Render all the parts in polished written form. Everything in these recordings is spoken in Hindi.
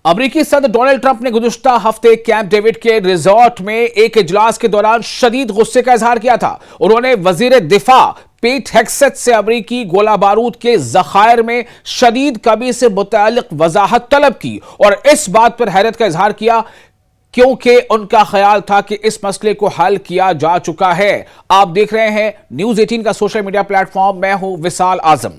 अमेरिकी सदर डोनाल्ड ट्रंप ने गुज़िश्ता हफ्ते कैंप डेविड के रिजॉर्ट में एक इजलास के दौरान शदीद गुस्से का इजहार किया था। उन्होंने वजीर दिफा पीट हेग्सेथ से अमेरिकी गोला बारूद के जखायर में शदीद कमी से मुताल्लिक वजाहत तलब की और इस बात पर हैरत का इजहार किया क्योंकि उनका ख्याल था कि इस मसले को हल किया जा चुका है। आप देख रहे हैं न्यूज 18 का सोशल मीडिया प्लेटफॉर्म। मैं हूं विशाल आजम।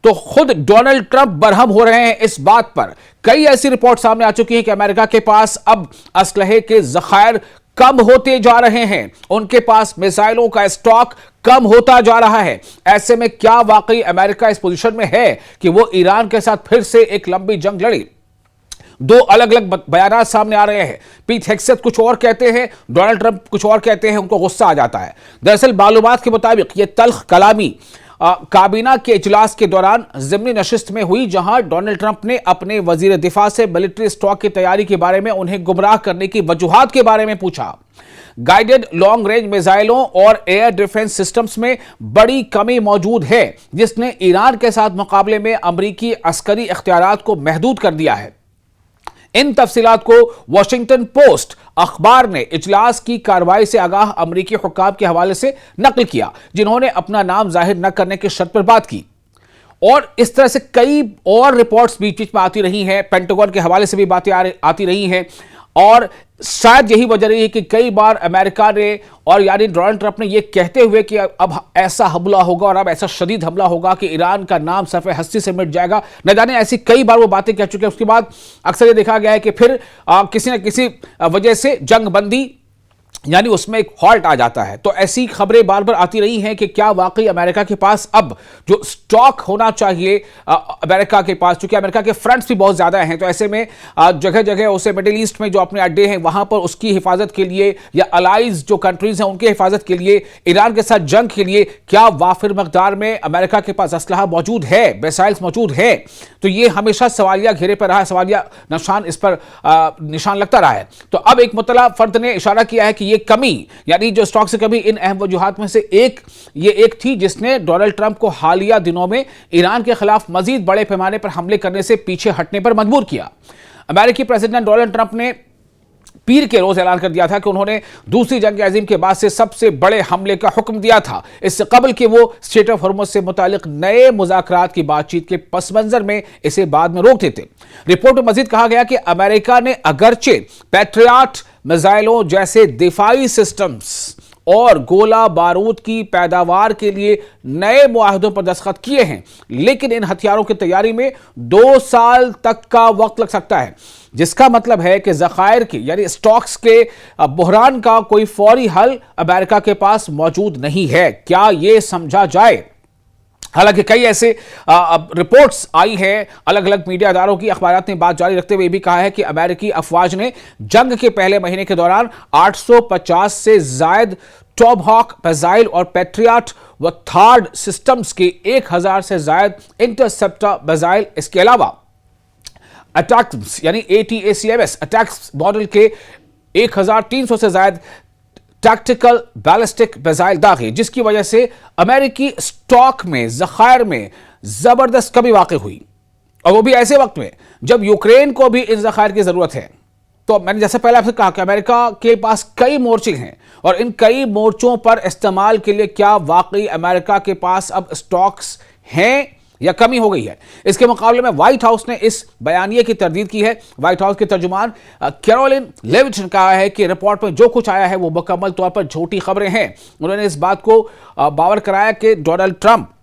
तो खुद डोनाल्ड ट्रंप बरहम हो रहे हैं इस बात पर। कई ऐसी रिपोर्ट सामने आ चुकी है कि अमेरिका के पास अब असलहे के जखायर कम होते जा रहे हैं, उनके पास मिसाइलों का स्टॉक कम होता जा रहा है। ऐसे में क्या वाकई अमेरिका इस पोजीशन में है कि वो ईरान के साथ फिर से एक लंबी जंग लड़े? दो अलग अलग बयान सामने आ रहे हैं। पीट हेग्सेथ कुछ और कहते हैं, डोनाल्ड ट्रंप कुछ और कहते हैं, उनको गुस्सा आ जाता है। दरअसल मालूमात के मुताबिक यह तल्ख कलामी काबीना के इजलास के दौरान ज़िमनी नशिस्त में हुई, जहां डोनाल्ड ट्रंप ने अपने वजीर दिफा से मिलिट्री स्टॉक की तैयारी के बारे में उन्हें गुमराह करने की वजूहात के बारे में पूछा। गाइडेड लॉन्ग रेंज मिसाइलों और एयर डिफेंस सिस्टम्स में बड़ी कमी मौजूद है, जिसने ईरान के साथ मुकाबले में अमरीकी अस्करी इख्तियारात को महदूद कर दिया है। इन तफसीलात को वॉशिंगटन पोस्ट अखबार ने इजलास की कार्रवाई से आगाह अमरीकी हुक्काम के हवाले से नकल किया, जिन्होंने अपना नाम जाहिर न करने की शर्त पर बात की। और इस तरह से कई और रिपोर्ट्स बीच बीच में आती रही हैं, पेंटागन के हवाले से भी बातें आती रही हैं। और शायद यही वजह रही है कि कई बार अमेरिका ने और यानी डोनाल्ड ट्रंप ने यह कहते हुए कि अब ऐसा हमला होगा और अब ऐसा शदीद हमला होगा कि ईरान का नाम सफ़े हस्ती से मिट जाएगा, न जाने ऐसी कई बार वो बातें कह चुके हैं। उसके बाद अक्सर ये देखा गया है कि फिर किसी न किसी वजह से जंग बंदी यानी उसमें एक हॉल्ट आ जाता है। तो ऐसी खबरें बार बार आती रही हैं कि क्या वाकई अमेरिका के पास अब जो स्टॉक होना चाहिए अमेरिका के पास, क्योंकि अमेरिका के फ्रंट्स भी बहुत ज़्यादा हैं, तो ऐसे में जगह जगह उसे मिडिल ईस्ट में जो अपने अड्डे हैं वहाँ पर उसकी हिफाजत के लिए या अलाइज जो कंट्रीज़ हैं उनकी हिफाजत के लिए, ईरान के साथ जंग के लिए क्या वाफिर मकदार में अमेरिका के पास असलहा मौजूद है, मिसाइल्स मौजूद है? तो ये हमेशा सवालिया घेरे पर रहा है, सवालिया निशान इस पर निशान लगता रहा है। तो अब एक मुतल्ला फर्द ने इशारा किया है कि ये कमी यानी जो स्टॉक से कमी इन अहम वजूहात में से एक थी जिसने डोनाल्ड ट्रंप को हालिया दिनों में ईरान के खिलाफ मजीद बड़े पैमाने पर हमले करने से पीछे हटने पर मजबूर किया। अमेरिकी प्रेसिडेंट डोनाल्ड ट्रंप ने पीर के रोज ऐलान कर दिया था कि उन्होंने दूसरी जंग अजीम के बाद से सबसे बड़े हमले का हुक्म दिया था, इससे कबल कि वो स्ट्रेट ऑफ हॉर्मुज़ से मुतालिक नए मुज़ाकरात की बातचीत के पस मंजर में इसे बाद में रोक देते। रिपोर्ट में मजीद कहा गया कि अमेरिका ने अगरचे पैट्रियट मिसाइलों जैसे दिफाई सिस्टम्स और गोला बारूद की पैदावार के लिए नए मुआहदों पर दस्तखत किए हैं, लेकिन इन हथियारों की तैयारी में 2 साल तक का वक्त लग सकता है, जिसका मतलब है कि जखायर की यानी स्टॉक्स के बहरान का कोई फौरी हल अमेरिका के पास मौजूद नहीं है। क्या यह समझा जाए? हालांकि कई ऐसे रिपोर्ट्स आई हैं, अलग अलग मीडिया अदारों की, अखबारात ने बात जारी रखते हुए भी कहा है कि अमेरिकी अफवाज ने जंग के पहले महीने के दौरान 850 से जायद टॉमहॉक मिसाइल और पैट्रियट व थर्ड सिस्टम्स के 1000 से जायद इंटरसेप्टर मिसाइल, इसके अलावा अटैक्स यानी ATACMS अटैक्स मॉडल के 1300 से जायद टैक्टिकल बैलिस्टिक मिसाइल दागे, जिसकी वजह से अमेरिकी स्टॉक में जखायर में जबरदस्त कमी वाक़ हुई, और वो भी ऐसे वक्त में जब यूक्रेन को भी इन जखायर की जरूरत है। तो मैंने जैसे पहले आपसे कहा कि अमेरिका के पास कई मोर्चे हैं और इन कई मोर्चों पर इस्तेमाल के लिए क्या वाकई अमेरिका के पास अब स्टॉक्स हैं या कमी हो गई है? इसके मुकाबले में व्हाइट हाउस ने इस बयानिए की तरदीद की है। व्हाइट हाउस के तर्जुमान कैरोलिन लेविट ने कहा है कि रिपोर्ट में जो कुछ आया है वो मुकम्मल तौर पर झूठी खबरें हैं। उन्होंने इस बात को बावर कराया कि डोनाल्ड ट्रंप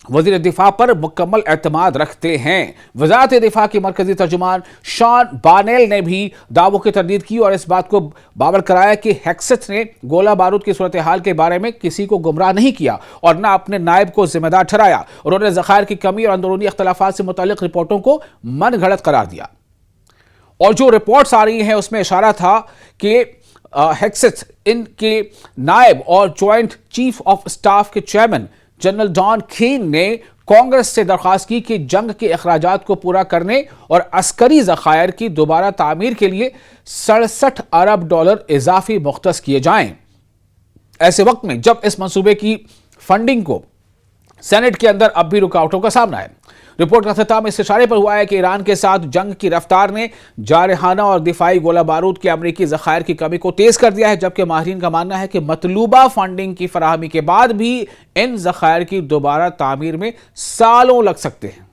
वज़ीर दिफा पर मुकम्मल एतमाद रखते हैं। वज़ारत दिफा की मरकजी तर्जुमान शॉन बानेल ने भी दावों की तरदीद की और इस बात को बावर कराया कि हेग्सेथ ने गोला बारूद की सूरत हाल के बारे में किसी को गुमराह नहीं किया और न अपने नायब को जिम्मेदार ठहराया। उन्होंने ज़खायर की कमी और अंदरूनी इख्तलाफात से मुताल्लिक़ रिपोर्टों को मन घड़त करार दिया। और जो रिपोर्ट्स आ रही हैं उसमें इशारा था कि हेग्सेथ इनके नायब और जॉइंट चीफ ऑफ स्टाफ के चेयरमैन जनरल डॉन कीन ने कांग्रेस से दरख्वास्त की कि जंग के अखराजात को पूरा करने और अस्करी ज़खायर की दोबारा तामीर के लिए 67 अरब डॉलर इजाफी मुख्तस किए जाएं। ऐसे वक्त में जब इस मंसूबे की फंडिंग को सेनेट के अंदर अब भी रुकावटों का सामना है। रिपोर्ट का अख्ताम इस इशारे पर हुआ है कि ईरान के साथ जंग की रफ्तार ने जारहाना और दिफाई गोला बारूद के अमरीकी ज़खायर की कमी को तेज कर दिया है, जबकि माहिरीन का मानना है कि मतलूबा फंडिंग की फराहमी के बाद भी इन ज़खायर की दोबारा तामीर में सालों लग सकते हैं।